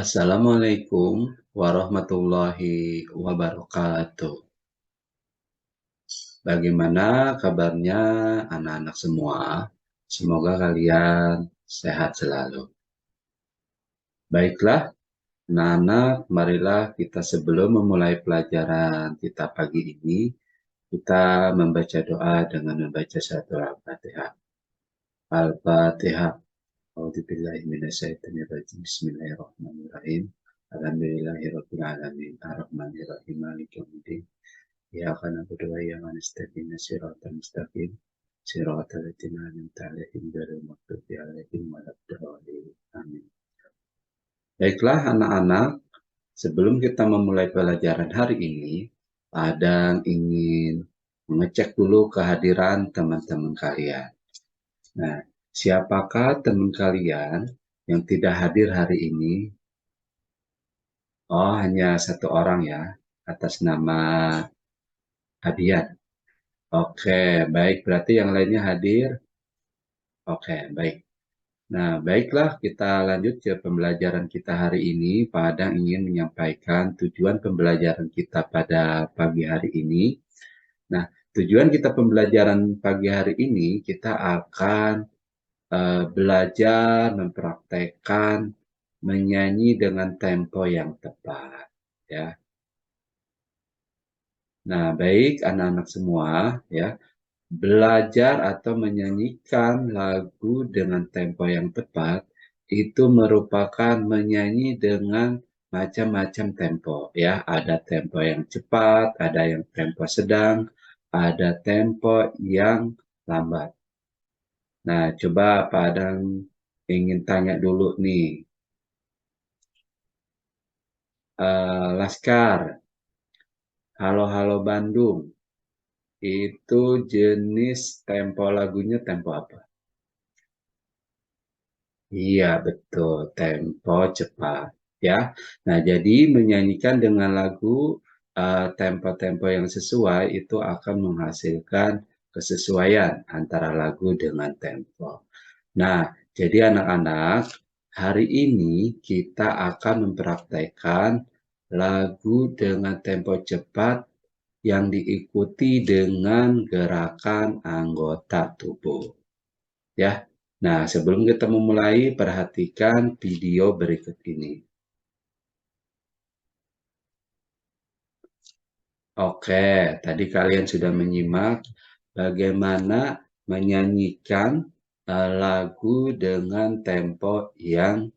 Assalamualaikum warahmatullahi wabarakatuh. Bagaimana kabarnya anak-anak semua? Semoga kalian sehat selalu. Baiklah, anak-anak, marilah kita sebelum memulai pelajaran kita pagi ini, kita membaca doa dengan membaca satu Al-Fatihah. Al-Fatihah. A'udzubillahi minasyaitonirrajim. Bismillahirrahmanirrahim. Alhamdulillahirabbil alamin. Arrahmanirrahim. Maliki yaumiddin. Iyyaka na'budu wa iyyaka nasta'in. Shiratal mustaqim. Shiratal ladzina an'amta 'alaihim ghairil maghdubi 'alaihim waladdallin. Amin. Baiklah anak-anak, sebelum kita memulai pelajaran hari ini, Padang ingin mengecek dulu kehadiran teman-teman kalian. Nah, siapakah teman kalian yang tidak hadir hari ini? Oh, hanya satu orang ya, atas nama Abian. Oke, baik. Berarti yang lainnya hadir. Oke, baik. Nah, baiklah kita lanjut ke pembelajaran kita hari ini. Padang ingin menyampaikan tujuan pembelajaran kita pada pagi hari ini. Nah, tujuan kita pembelajaran pagi hari ini, kita akan belajar mempraktekkan menyanyi dengan tempo yang tepat. Ya. Nah, baik anak-anak semua, ya. Belajar atau menyanyikan lagu dengan tempo yang tepat itu merupakan menyanyi dengan macam-macam tempo ya. Ada tempo yang cepat, ada yang tempo sedang, ada tempo yang lambat. Nah, coba Pak Adang ingin tanya dulu nih. Laskar, Halo Halo Bandung, itu jenis tempo lagunya tempo apa? Iya, betul. Tempo cepat. Ya. Nah, jadi menyanyikan dengan lagu tempo-tempo yang sesuai itu akan menghasilkan kesesuaian antara lagu dengan tempo. Nah, jadi anak-anak, hari ini kita akan mempraktekkan lagu dengan tempo cepat yang diikuti dengan gerakan anggota tubuh. Ya. Nah, sebelum kita memulai, perhatikan video berikut ini. Oke, tadi kalian sudah menyimak bagaimana menyanyikan lagu dengan tempo yang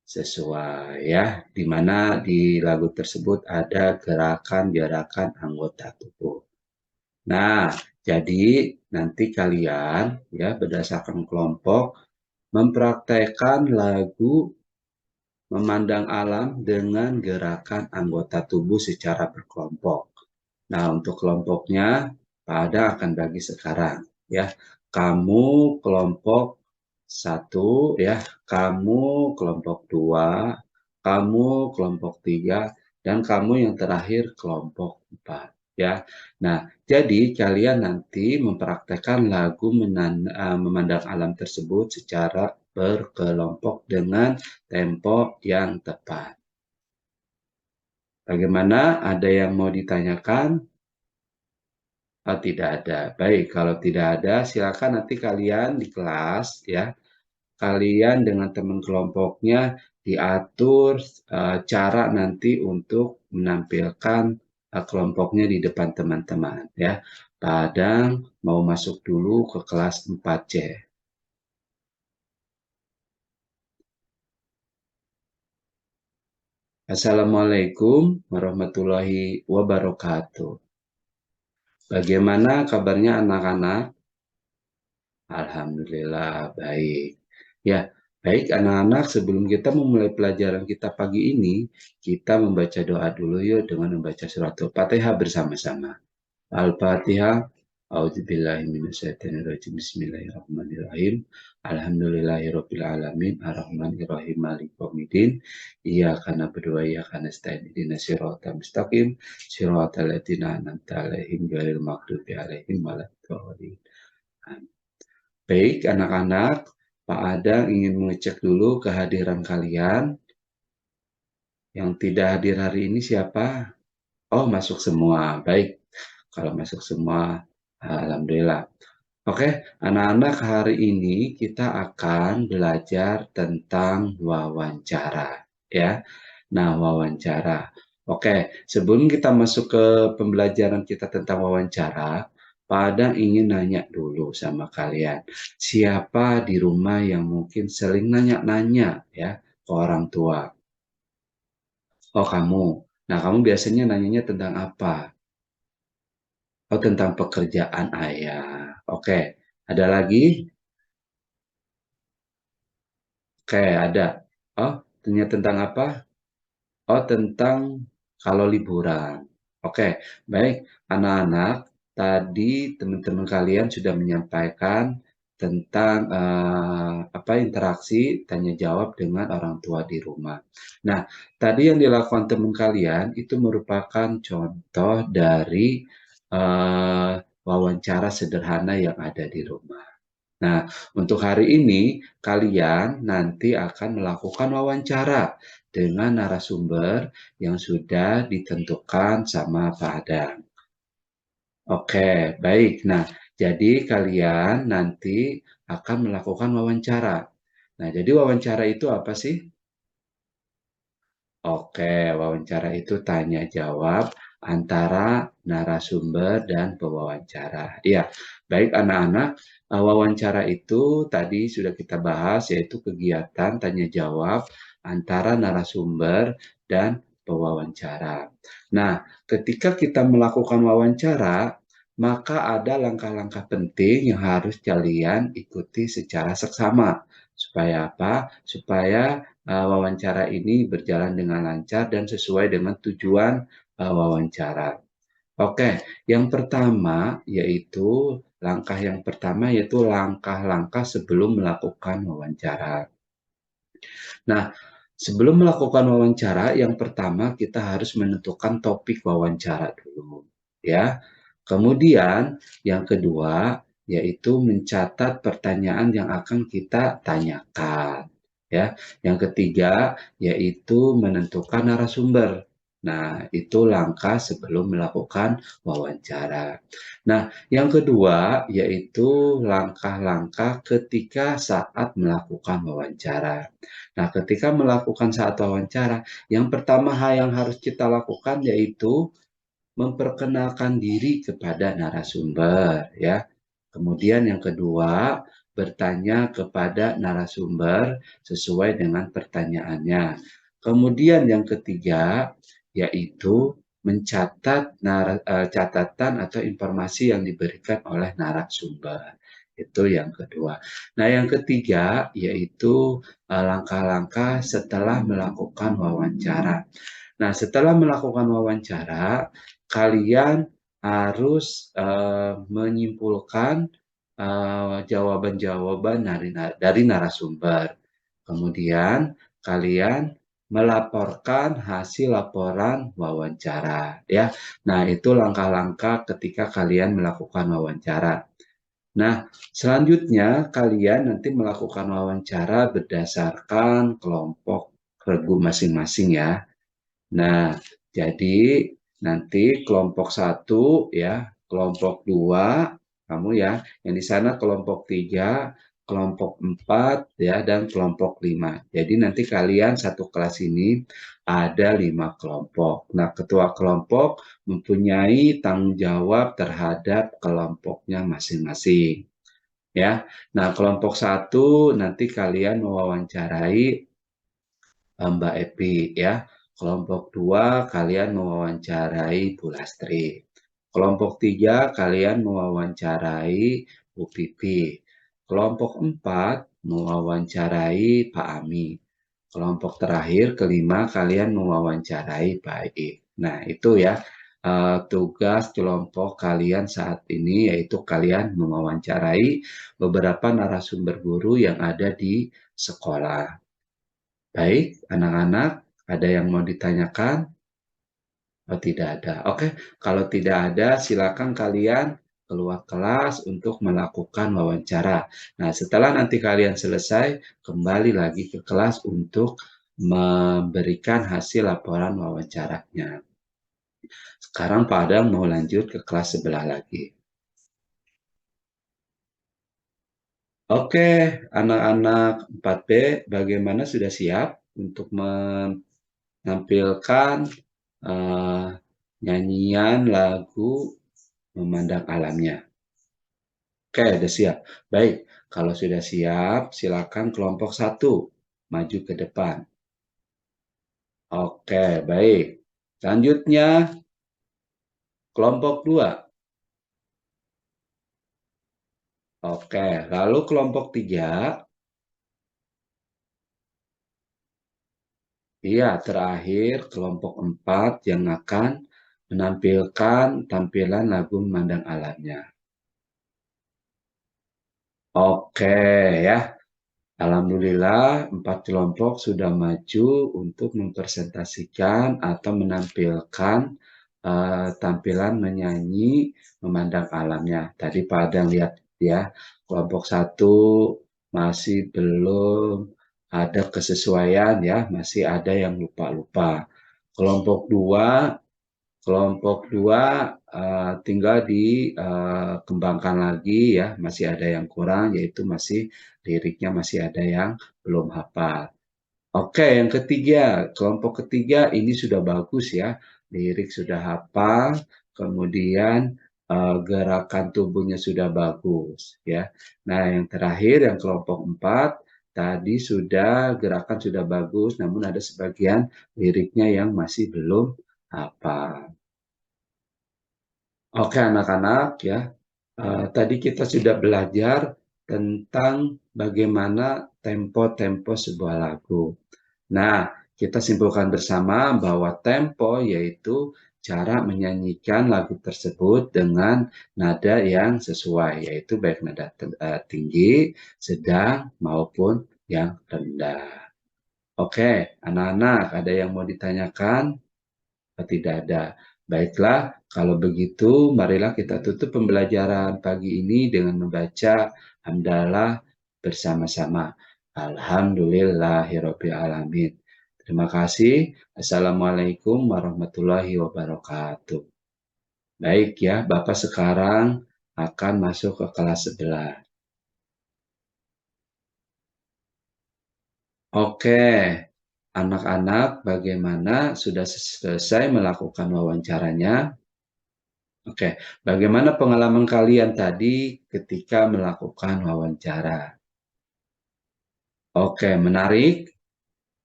sesuai ya, di mana di lagu tersebut ada gerakan-gerakan anggota tubuh. Nah, jadi nanti kalian ya berdasarkan kelompok mempraktekkan lagu memandang alam dengan gerakan anggota tubuh secara berkelompok. Nah, untuk kelompoknya, Pak Ada akan bagi sekarang. Ya, kamu kelompok 1, ya, kamu kelompok 2, kamu kelompok 3, dan kamu yang terakhir kelompok 4. Ya, nah, jadi kalian nanti mempraktekkan lagu memandang alam tersebut secara berkelompok dengan tempo yang tepat. Bagaimana? Ada yang mau ditanyakan? Oh, tidak ada. Baik, kalau tidak ada, silakan nanti kalian di kelas, ya, kalian dengan teman kelompoknya diatur cara nanti untuk menampilkan kelompoknya di depan teman-teman, ya. Padang mau masuk dulu ke kelas 4C. Assalamualaikum warahmatullahi wabarakatuh. Bagaimana kabarnya anak-anak? Alhamdulillah baik. Ya, baik anak-anak, sebelum kita memulai pelajaran kita pagi ini, kita membaca doa dulu yuk dengan membaca surat Al-Fatihah bersama-sama. Al-Fatihah. A'udzubillahi minasyaitonirrajim. Bismillahirrahmanirrahim. Alhamdulillahirabbil alamin. Arrahmanirrahim. Maliki yaumiddin. Iyyaka na'budu wa iyyaka nasta'in. Ihdinas siratal mustaqim. Siratal ladzina an'amta 'alaihim ghairil maghdubi 'alaihim waladdallin. Amin. Baik, anak-anak, Pak Adang ingin mengecek dulu kehadiran kalian. Yang tidak hadir hari ini siapa? Oh, masuk semua. Baik. Kalau masuk semua, alhamdulillah. Oke, anak-anak, hari ini kita akan belajar tentang wawancara, ya. Nah, wawancara. Oke, sebelum kita masuk ke pembelajaran kita tentang wawancara, Pada ingin nanya dulu sama kalian, siapa di rumah yang mungkin sering nanya-nanya ya ke orang tua? Oh, kamu. Nah, kamu biasanya nanyanya tentang apa? Oh, tentang pekerjaan ayah. Oke, ada lagi? Oke, ada. Oh, tanya tentang apa? Oh, tentang kalau liburan. Oke, baik. Anak-anak, tadi teman-teman kalian sudah menyampaikan tentang apa interaksi tanya jawab dengan orang tua di rumah. Nah, tadi yang dilakukan teman kalian itu merupakan contoh dari eh, wawancara sederhana yang ada di rumah. Nah, untuk hari ini kalian nanti akan melakukan wawancara dengan narasumber yang sudah ditentukan sama Pak Adang. Oke, baik. Nah, jadi kalian nanti akan melakukan wawancara. Nah, jadi wawancara itu apa sih? Oke, wawancara itu tanya jawab antara narasumber dan pewawancara. Iya, baik anak-anak, wawancara itu tadi sudah kita bahas yaitu kegiatan tanya jawab antara narasumber dan pewawancara. Nah, ketika kita melakukan wawancara, maka ada langkah-langkah penting yang harus kalian ikuti secara seksama. Supaya apa? Supaya wawancara ini berjalan dengan lancar dan sesuai dengan tujuan wawancara. Oke, yang pertama yaitu langkah-langkah sebelum melakukan wawancara. Nah, sebelum melakukan wawancara, yang pertama kita harus menentukan topik wawancara dulu, ya. Kemudian yang kedua yaitu mencatat pertanyaan yang akan kita tanyakan. Ya, yang ketiga yaitu menentukan narasumber. Nah, itu langkah sebelum melakukan wawancara. Nah, yang kedua yaitu langkah-langkah ketika saat melakukan wawancara. Nah, ketika melakukan saat wawancara, yang pertama hal yang harus kita lakukan yaitu memperkenalkan diri kepada narasumber, ya. Kemudian yang kedua, bertanya kepada narasumber sesuai dengan pertanyaannya. Kemudian yang ketiga, yaitu mencatat catatan atau informasi yang diberikan oleh narasumber. Itu yang kedua. Nah, yang ketiga yaitu langkah-langkah setelah melakukan wawancara. Nah, setelah melakukan wawancara, kalian harus menyimpulkan jawaban-jawaban dari narasumber. Kemudian kalian melaporkan hasil laporan wawancara, ya. Nah, itu langkah-langkah ketika kalian melakukan wawancara. Nah, selanjutnya kalian nanti melakukan wawancara berdasarkan kelompok regu masing-masing ya. Nah, jadi nanti kelompok satu ya, kelompok dua, kamu ya, yang di sana kelompok tiga, kelompok empat ya, dan kelompok lima. Jadi nanti kalian satu kelas ini ada 5 kelompok. Nah, ketua kelompok mempunyai tanggung jawab terhadap kelompoknya masing-masing. Ya, nah kelompok satu nanti kalian mewawancarai Mbak Epi ya. Kelompok 2 kalian mewawancarai Bu Lastri. Kelompok 3 kalian mewawancarai Bu Pipi. Kelompok 4 mewawancarai Pak Ami. Kelompok terakhir kelima kalian mewawancarai Pak Iik. Nah, itu ya tugas kelompok kalian saat ini yaitu kalian mewawancarai beberapa narasumber guru yang ada di sekolah. Baik, anak-anak, ada yang mau ditanyakan? Oh, tidak ada. Oke, kalau tidak ada, silakan kalian keluar kelas untuk melakukan wawancara. Nah, setelah nanti kalian selesai, kembali lagi ke kelas untuk memberikan hasil laporan wawancaranya. Sekarang Pak Adam mau lanjut ke kelas sebelah lagi. Oke, anak-anak 4B, bagaimana sudah siap untuk menampilkan eh, nyanyian lagu Memandang Alamnya? Oke, sudah siap. Baik, kalau sudah siap, silakan kelompok 1 maju ke depan. Oke, baik. Selanjutnya, kelompok 2. Oke, lalu kelompok 3. Iya, terakhir kelompok 4 yang akan menampilkan tampilan lagu Memandang Alamnya. Oke ya, alhamdulillah 4 kelompok sudah maju untuk mempresentasikan atau menampilkan tampilan menyanyi Memandang Alamnya. Tadi Pak Adang lihat ya, kelompok 1 masih belum ada kesesuaian ya, masih ada yang lupa-lupa. Kelompok 2 tinggal dikembangkan lagi ya, masih ada yang kurang, yaitu masih liriknya masih ada yang belum hafal. Oke, yang ketiga, kelompok ketiga ini sudah bagus ya, lirik sudah hafal, kemudian gerakan tubuhnya sudah bagus ya. Nah, yang terakhir yang kelompok 4 tadi sudah gerakan sudah bagus, namun ada sebagian liriknya yang masih belum hafal. Oke anak-anak ya, tadi kita sudah belajar tentang bagaimana tempo-tempo sebuah lagu. Nah, kita simpulkan bersama bahwa tempo yaitu cara menyanyikan lagu tersebut dengan nada yang sesuai, yaitu baik nada tinggi, sedang, maupun yang rendah. Oke, anak-anak, ada yang mau ditanyakan? Tidak ada. Baiklah, kalau begitu marilah kita tutup pembelajaran pagi ini dengan membaca hamdalah bersama-sama. Alhamdulillahirabbil alamin. Terima kasih. Assalamualaikum warahmatullahi wabarakatuh. Baik ya, Bapak sekarang akan masuk ke kelas sebelah. Oke, anak-anak bagaimana sudah selesai melakukan wawancaranya? Oke, bagaimana pengalaman kalian tadi ketika melakukan wawancara? Oke, menarik.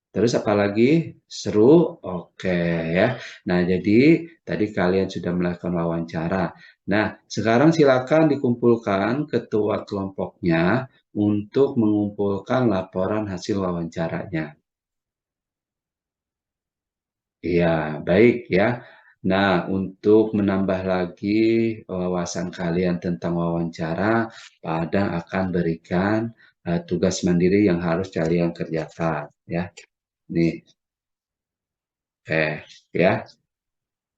Terus apa lagi? Seru? Oke ya. Nah, jadi tadi kalian sudah melakukan wawancara. Nah, sekarang silakan dikumpulkan ketua kelompoknya untuk mengumpulkan laporan hasil wawancaranya. Iya, baik ya. Nah, untuk menambah lagi wawasan kalian tentang wawancara, Pak Adang akan berikan tugas mandiri yang harus kalian kerjakan ya. Nih, ya.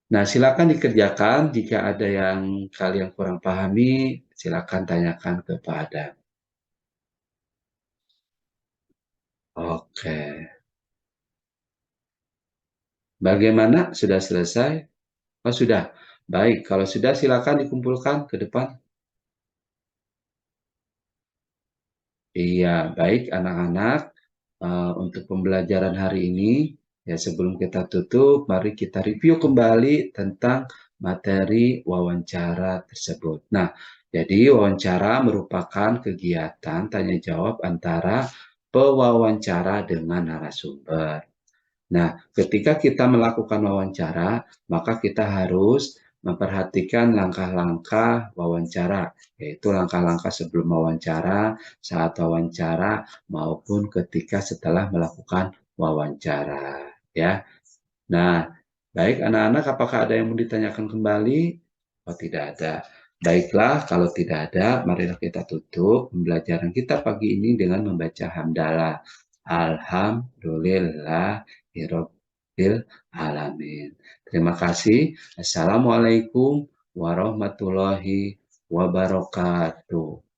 Nah, silakan dikerjakan. Jika ada yang kalian kurang pahami, silakan tanyakan ke Pak Adang. Oke. Bagaimana? Sudah selesai? Oh, sudah. Baik, kalau sudah silakan dikumpulkan ke depan. Iya, baik anak-anak. Untuk pembelajaran hari ini, ya sebelum kita tutup, mari kita review kembali tentang materi wawancara tersebut. Nah, jadi wawancara merupakan kegiatan tanya jawab antara pewawancara dengan narasumber. Nah, ketika kita melakukan wawancara, maka kita harus memperhatikan langkah-langkah wawancara, yaitu langkah-langkah sebelum wawancara, saat wawancara, maupun ketika setelah melakukan wawancara. Ya, nah, baik anak-anak, apakah ada yang mau ditanyakan kembali? Oh, tidak ada. Baiklah, kalau tidak ada, marilah kita tutup pembelajaran kita pagi ini dengan membaca hamdalah. Alhamdulillahirabbil alamin. Terima kasih. Assalamualaikum warahmatullahi wabarakatuh.